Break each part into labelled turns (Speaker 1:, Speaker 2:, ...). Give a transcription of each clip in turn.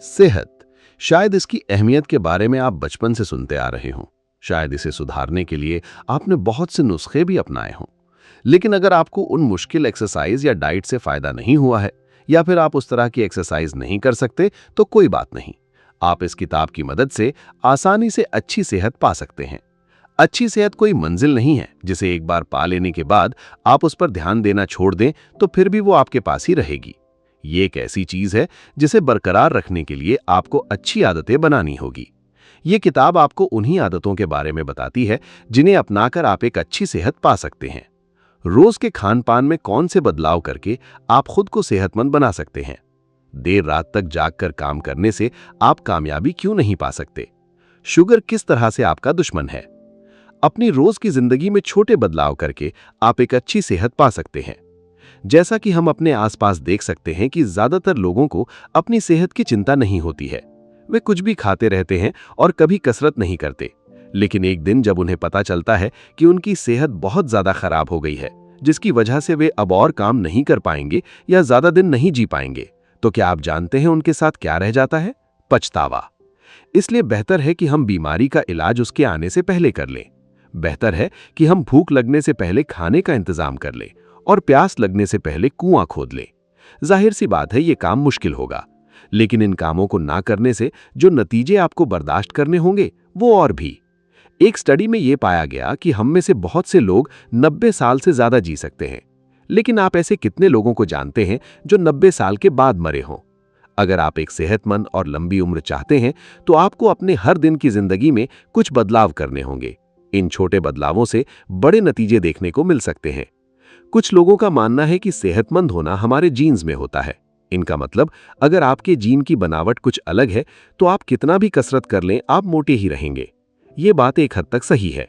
Speaker 1: सेहत। शायद इसकी अहमियत के बारे में आप बचपन से सुनते आ रहे हों। शायद इसे सुधारने के लिए आपने बहुत से नुस्खे भी अपनाए हों। लेकिन अगर आपको उन मुश्किल एक्सरसाइज या डाइट से फायदा नहीं हुआ है, या फिर आप उस तरह की एक्सरसाइज नहीं कर सकते, तो कोई बात नहीं। आप इस किताब की मदद से आसानी से अच्छी सेहत पा सकते हैं। अच्छी सेहत कोई मंजिल नहीं है जिसे एक बार पा लेने के बाद आप उस पर ध्यान देना छोड़ दें तो फिर भी वो आपके पास ही रहेगी। ये एक ऐसी चीज है जिसे बरकरार रखने के लिए आपको अच्छी आदतें बनानी होगी। ये किताब आपको उन्हीं आदतों के बारे में बताती है जिन्हें अपनाकर आप एक अच्छी सेहत पा सकते हैं। रोज के खान पान में कौन से बदलाव करके आप खुद को सेहतमंद बना सकते हैं। देर रात तक जागकर काम करने से आप कामयाबी क्यों नहीं पा सकते। शुगर किस तरह से आपका दुश्मन है। अपनी रोज की जिंदगी में छोटे बदलाव करके आप एक अच्छी सेहत पा सकते हैं। जैसा कि हम अपने आसपास देख सकते हैं कि ज्यादातर लोगों को अपनी सेहत की चिंता नहीं होती है। वे कुछ भी खाते रहते हैं और कभी कसरत नहीं करते। लेकिन एक दिन जब उन्हें पता चलता है कि उनकी सेहत बहुत ज्यादा खराब हो गई है, जिसकी वजह से वे अब और काम नहीं कर पाएंगे या ज्यादा दिन नहीं जी पाएंगे, तो क्या आप जानते हैं उनके साथ क्या रह जाता है? पछतावा। इसलिए बेहतर है कि हम बीमारी का इलाज उसके आने से पहले कर लें। बेहतर है कि हम भूख लगने से पहले खाने का इंतजाम कर लें और प्यास लगने से पहले कुआं खोद लें। जाहिर सी बात है, ये काम मुश्किल होगा, लेकिन इन कामों को ना करने से जो नतीजे आपको बर्दाश्त करने होंगे वो और भी। एक स्टडी में ये पाया गया कि हम में से बहुत से लोग 90 साल से ज्यादा जी सकते हैं। लेकिन आप ऐसे कितने लोगों को जानते हैं जो 90 साल के बाद मरे हों? अगर आप एक सेहतमंद और लंबी उम्र चाहते हैं तो आपको अपने हर दिन की जिंदगी में कुछ बदलाव करने होंगे। इन छोटे बदलावों से बड़े नतीजे देखने को मिल सकते हैं। कुछ लोगों का मानना है कि सेहतमंद होना हमारे जीन्स में होता है। इनका मतलब, अगर आपके जीन की बनावट कुछ अलग है तो आप कितना भी कसरत कर लें, आप मोटे ही रहेंगे। ये बात एक हद तक सही है।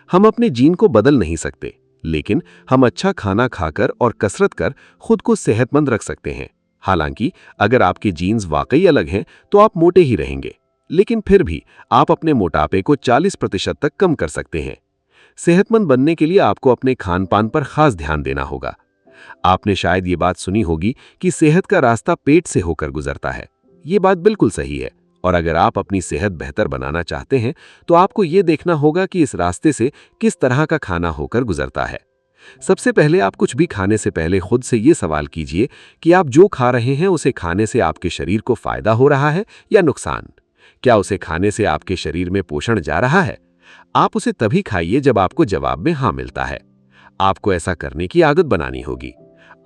Speaker 1: हम अपने जीन को बदल नहीं सकते, लेकिन हम अच्छा खाना खाकर और कसरत कर खुद को सेहतमंद रख सकते हैं। हालांकि अगर आपके जीन्स वाकई अलग हैं तो आप मोटे ही रहेंगे, लेकिन फिर भी आप अपने मोटापे को 40% तक कम कर सकते हैं। सेहतमंद बनने के लिए आपको अपने खान पान पर खास ध्यान देना होगा। आपने शायद ये बात सुनी होगी कि सेहत का रास्ता पेट से होकर गुजरता है। ये बात बिल्कुल सही है, और अगर आप अपनी सेहत बेहतर बनाना चाहते हैं तो आपको ये देखना होगा कि इस रास्ते से किस तरह का खाना होकर गुजरता है। सबसे पहले आप कुछ भी खाने से पहले खुद से ये सवाल कीजिए कि आप जो खा रहे हैं उसे खाने से आपके शरीर को फायदा हो रहा है या नुकसान। क्या उसे खाने से आपके शरीर में पोषण जा रहा है? आप उसे तभी खाइए जब आपको जवाब में हाँ मिलता है। आपको ऐसा करने की आदत बनानी होगी।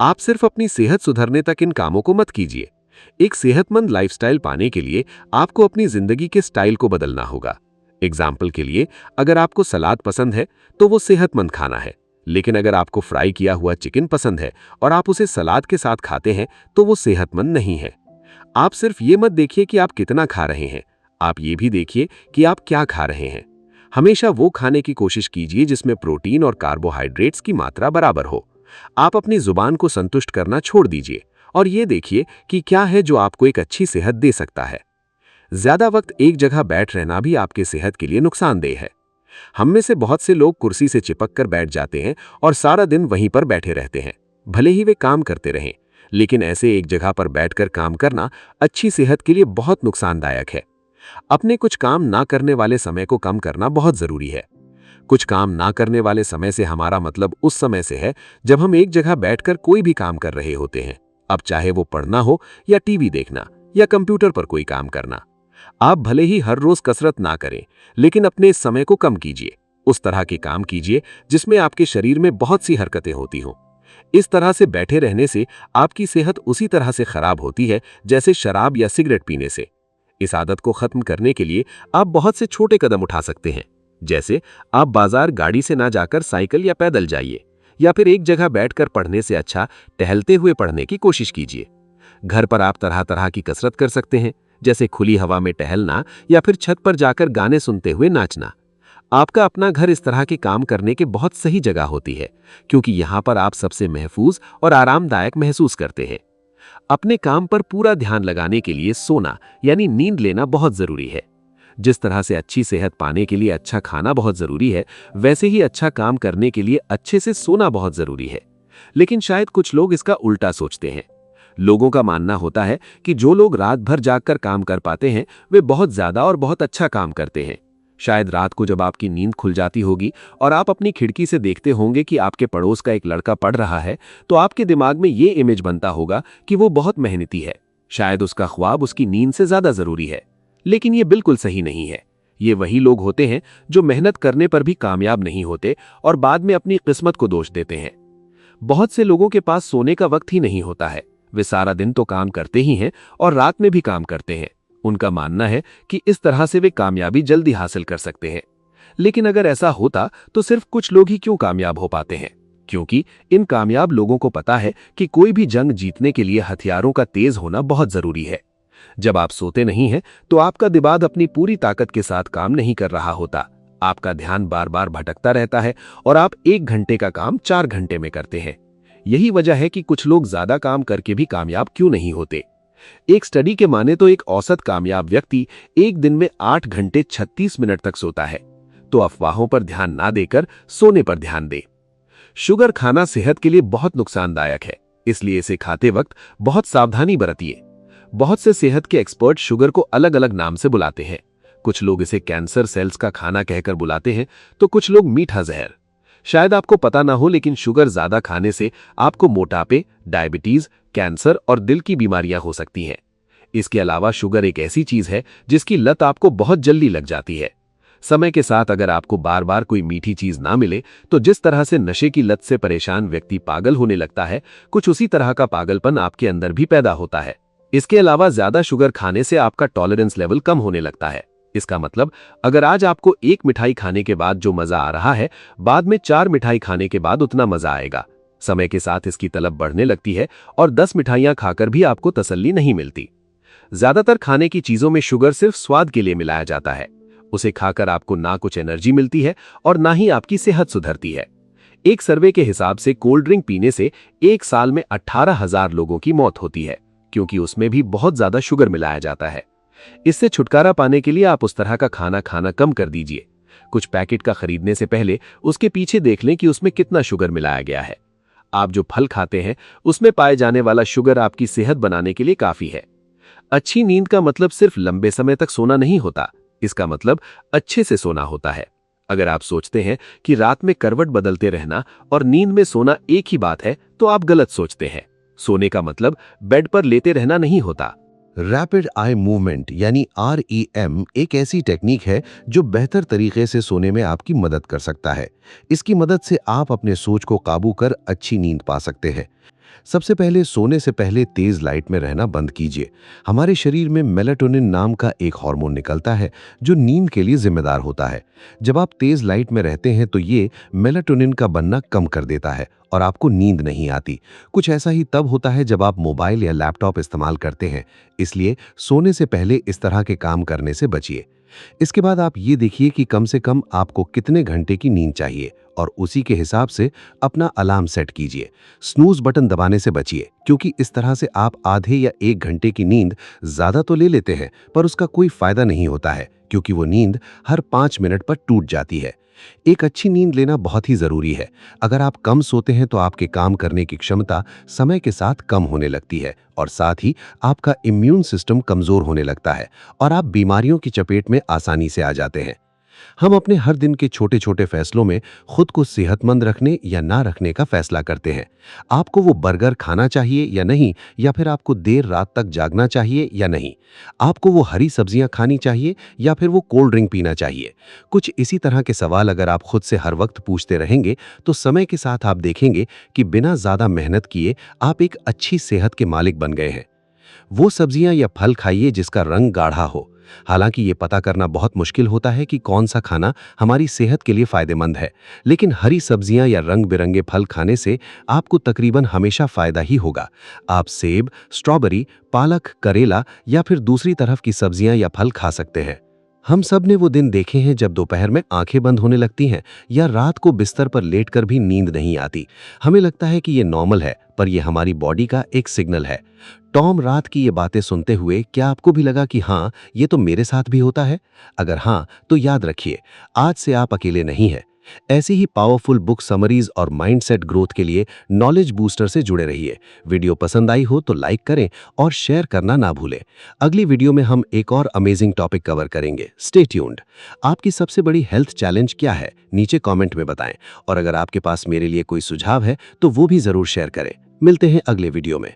Speaker 1: आप सिर्फ अपनी सेहत सुधरने तक इन कामों को मत कीजिए। एक सेहतमंद लाइफस्टाइल पाने के लिए आपको अपनी जिंदगी के स्टाइल को बदलना होगा। एग्जाम्पल के लिए, अगर आपको सलाद पसंद है तो वो सेहतमंद खाना है। लेकिन अगर आपको फ्राई किया हुआ चिकन पसंद है और आप उसे सलाद के साथ खाते हैं तो वो सेहतमंद नहीं है। आप सिर्फ ये मत देखिए कि आप कितना खा रहे हैं, आप ये भी देखिए कि आप क्या खा रहे हैं। हमेशा वो खाने की कोशिश कीजिए जिसमें प्रोटीन और कार्बोहाइड्रेट्स की मात्रा बराबर हो। आप अपनी जुबान को संतुष्ट करना छोड़ दीजिए और ये देखिए कि क्या है जो आपको एक अच्छी सेहत दे सकता है। ज्यादा वक्त एक जगह बैठ रहना भी आपके सेहत के लिए नुकसानदेह है। हम में से बहुत से लोग कुर्सी से चिपक कर बैठ जाते हैं और सारा दिन वहीं पर बैठे रहते हैं, भले ही वे काम करते रहें। लेकिन ऐसे एक जगह पर बैठकर काम करना अच्छी सेहत के लिए बहुत नुकसानदायक है। अपने कुछ काम ना करने वाले समय को कम करना बहुत जरूरी है। कुछ काम ना करने वाले समय से हमारा मतलब उस समय से है जब हम एक जगह बैठकर कोई भी काम कर रहे होते हैं, अब चाहे वो पढ़ना हो या टीवी देखना या कंप्यूटर पर कोई काम करना। आप भले ही हर रोज कसरत ना करें, लेकिन अपने इस समय को कम कीजिए। उस तरह के काम कीजिए जिसमें आपके शरीर में बहुत सी हरकतें होती हों। इस तरह से बैठे रहने से आपकी सेहत उसी तरह से खराब होती है जैसे शराब या सिगरेट पीने से। इस आदत को खत्म करने के लिए आप बहुत से छोटे कदम उठा सकते हैं। जैसे आप बाजार गाड़ी से ना जाकर साइकिल या पैदल जाइए, या फिर एक जगह बैठकर पढ़ने से अच्छा टहलते हुए पढ़ने की कोशिश कीजिए। घर पर आप तरह तरह की कसरत कर सकते हैं, जैसे खुली हवा में टहलना या फिर छत पर जाकर गाने सुनते हुए नाचना। आपका अपना घर इस तरह के काम करने के बहुत सही जगह होती है, क्योंकि यहाँ पर आप सबसे महफूज और आरामदायक महसूस करते हैं। अपने काम पर पूरा ध्यान लगाने के लिए सोना यानी नींद लेना बहुत जरूरी है। जिस तरह से अच्छी सेहत पाने के लिए अच्छा खाना बहुत जरूरी है, वैसे ही अच्छा काम करने के लिए अच्छे से सोना बहुत जरूरी है। लेकिन शायद कुछ लोग इसका उल्टा सोचते हैं।
Speaker 2: लोगों का मानना होता है कि जो लोग रात भर जागकर काम कर पाते हैं वे बहुत ज्यादा और बहुत अच्छा काम करते हैं। शायद रात को जब आपकी नींद खुल जाती होगी और आप अपनी खिड़की से देखते होंगे कि आपके पड़ोस का एक लड़का पढ़ रहा है, तो आपके दिमाग में ये इमेज बनता होगा कि वो बहुत मेहनती है, शायद उसका ख्वाब उसकी नींद से ज्यादा जरूरी है। लेकिन ये बिल्कुल सही नहीं है। ये वही लोग होते हैं जो मेहनत करने पर भी कामयाब नहीं होते और बाद में अपनी किस्मत को दोष देते हैं। बहुत से लोगों के पास सोने का वक्त ही नहीं होता है। वे सारा दिन तो काम करते ही हैं और रात में भी काम करते हैं। उनका मानना है कि इस तरह से वे कामयाबी जल्दी हासिल कर सकते हैं। लेकिन अगर ऐसा होता तो सिर्फ कुछ लोग ही क्यों कामयाब हो पाते हैं? क्योंकि इन कामयाब लोगों को पता है कि कोई भी जंग जीतने के लिए हथियारों का तेज होना बहुत जरूरी है। जब आप सोते नहीं हैं तो आपका दिमाग अपनी पूरी ताकत के साथ काम नहीं कर रहा होता। आपका ध्यान बार बार भटकता रहता है और आप 1 घंटे का काम 4 घंटे में करते हैं। यही वजह है कि कुछ लोग ज्यादा काम करके भी कामयाब क्यों नहीं होते। एक स्टडी के माने तो एक औसत कामयाब व्यक्ति एक दिन में 8 घंटे 36 मिनट तक सोता है। तो अफवाहों पर ध्यान ना देकर सोने पर ध्यान दे। शुगर खाना सेहत के लिए बहुत नुकसानदायक है, इसलिए इसे खाते वक्त बहुत सावधानी बरतिए। बहुत से सेहत के एक्सपर्ट शुगर को अलग अलग नाम से बुलाते हैं। कुछ लोग इसे कैंसर सेल्स का खाना कहकर बुलाते हैं, तो कुछ लोग मीठा जहर। शायद आपको पता ना हो, लेकिन शुगर ज्यादा खाने से आपको मोटापे, डायबिटीज, कैंसर और दिल की बीमारियां हो सकती हैं। इसके अलावा शुगर एक ऐसी चीज है जिसकी लत आपको बहुत जल्दी लग जाती है। समय के साथ अगर आपको बार बार कोई मीठी चीज ना मिले तो जिस तरह से नशे की लत से परेशान व्यक्ति पागल होने लगता है, कुछ उसी तरह का पागलपन आपके अंदर भी पैदा होता है। इसके अलावा ज्यादा शुगर खाने से आपका टॉलरेंस लेवल कम होने लगता है। इसका मतलब अगर आज आपको 1 मिठाई खाने के बाद जो मजा आ रहा है, बाद में 4 मिठाई खाने के बाद उतना मजा आएगा। समय के साथ इसकी तलब बढ़ने लगती है और 10 मिठाइयां खाकर भी आपको तसल्ली नहीं मिलती। ज्यादातर खाने की चीजों में शुगर सिर्फ स्वाद के लिए मिलाया जाता है। उसे खाकर आपको ना कुछ एनर्जी मिलती है और ना ही आपकी सेहत सुधरती है। एक सर्वे के हिसाब से कोल्ड ड्रिंक पीने से 1 साल में 18,000 लोगों की मौत होती है, क्योंकि उसमें भी बहुत ज्यादा शुगर मिलाया जाता है। इससे छुटकारा पाने के लिए आप उस तरह का खाना खाना कम कर दीजिए। कुछ पैकेट का खरीदने से पहले उसके पीछे देख लें कि उसमें कितना शुगर मिलाया गया है। आप जो फल खाते हैं उसमें पाए जाने वाला शुगर आपकी सेहत बनाने के लिए काफी है। अच्छी नींद का मतलब सिर्फ लंबे समय तक सोना नहीं होता, इसका मतलब अच्छे से सोना होता है। अगर आप सोचते हैं कि रात में करवट बदलते रहना और नींद में सोना एक ही बात है, तो आप गलत सोचते हैं। सोने का मतलब बेड पर लेटे रहना नहीं होता।
Speaker 1: रैपिड आई मूवमेंट यानी REM एक ऐसी टेक्निक है जो बेहतर तरीके से सोने में आपकी मदद कर सकता है। इसकी मदद से आप अपने सोच को काबू कर अच्छी नींद पा सकते हैं। सबसे पहले सोने से पहले तेज लाइट में रहना बंद कीजिए। हमारे शरीर में मेलाटोनिन नाम का एक हार्मोन निकलता है जो नींद के लिए जिम्मेदार होता है। जब आप तेज लाइट में रहते हैं तो ये मेलाटोनिन का बनना कम कर देता है और आपको नींद नहीं आती। कुछ ऐसा ही तब होता है जब आप मोबाइल या लैपटॉप इस्तेमाल करते हैं, इसलिए सोने से पहले इस तरह के काम करने से बचिए। इसके बाद आप ये देखिए कि कम से कम आपको कितने घंटे की नींद चाहिए और उसी के हिसाब से अपना अलार्म सेट कीजिए। स्नूज बटन दबाने से बचिए, क्योंकि इस तरह से आप आधे या 1 घंटे की नींद ज्यादा तो ले लेते हैं पर उसका कोई फायदा नहीं होता है, क्योंकि वो नींद हर 5 मिनट पर टूट जाती है। एक अच्छी नींद लेना बहुत ही जरूरी है। अगर आप कम सोते हैं तो आपके काम करने की क्षमता समय के साथ कम होने लगती है और साथ ही आपका इम्यून सिस्टम कमजोर होने लगता है और आप बीमारियों की चपेट में आसानी से आ जाते हैं। हम अपने हर दिन के छोटे छोटे फैसलों में खुद को सेहतमंद रखने या ना रखने का फैसला करते हैं। आपको वो बर्गर खाना चाहिए या नहीं, या फिर आपको देर रात तक जागना चाहिए या नहीं। आपको वो हरी सब्जियां खानी चाहिए या फिर वो कोल्ड ड्रिंक पीना चाहिए। कुछ इसी तरह के सवाल अगर आप खुद से हर वक्त पूछते रहेंगे तो समय के साथ आप देखेंगे कि बिना ज्यादा मेहनत किए आप एक अच्छी सेहत के मालिक बन गए हैं। वो सब्जियां या फल खाइए जिसका रंग गाढ़ा हो। हालांकि ये पता करना बहुत मुश्किल होता है कि कौन सा खाना हमारी सेहत के लिए फायदेमंद है, लेकिन हरी सब्जियां या रंग बिरंगे फल खाने से आपको तकरीबन हमेशा फायदा ही होगा। आप सेब, स्ट्रॉबेरी, पालक, करेला या फिर दूसरी तरफ की सब्जियां या फल खा सकते हैं। हम सब ने वो दिन देखे हैं जब दोपहर में आंखें बंद होने लगती हैं या रात को बिस्तर पर लेटकर भी नींद नहीं आती। हमें लगता है कि ये नॉर्मल है, पर यह हमारी बॉडी का एक सिग्नल है। टॉम रात की ये बातें सुनते हुए क्या आपको भी लगा कि हाँ, ये तो मेरे साथ भी होता है? अगर हाँ, तो याद रखिए, आज से आप अकेले नहीं हैं।
Speaker 2: ऐसी ही पावरफुल बुक समरीज और माइंडसेट ग्रोथ के लिए नॉलेज बूस्टर से जुड़े रहिए। वीडियो पसंद आई हो तो लाइक करें और शेयर करना ना भूलें। अगली वीडियो में हम एक और अमेजिंग टॉपिक कवर करेंगे। Stay tuned. आपकी सबसे बड़ी हेल्थ चैलेंज क्या है, नीचे कमेंट में बताएं। और अगर आपके पास मेरे लिए कोई सुझाव है तो वो भी जरूर शेयर करें। मिलते हैं अगले वीडियो में।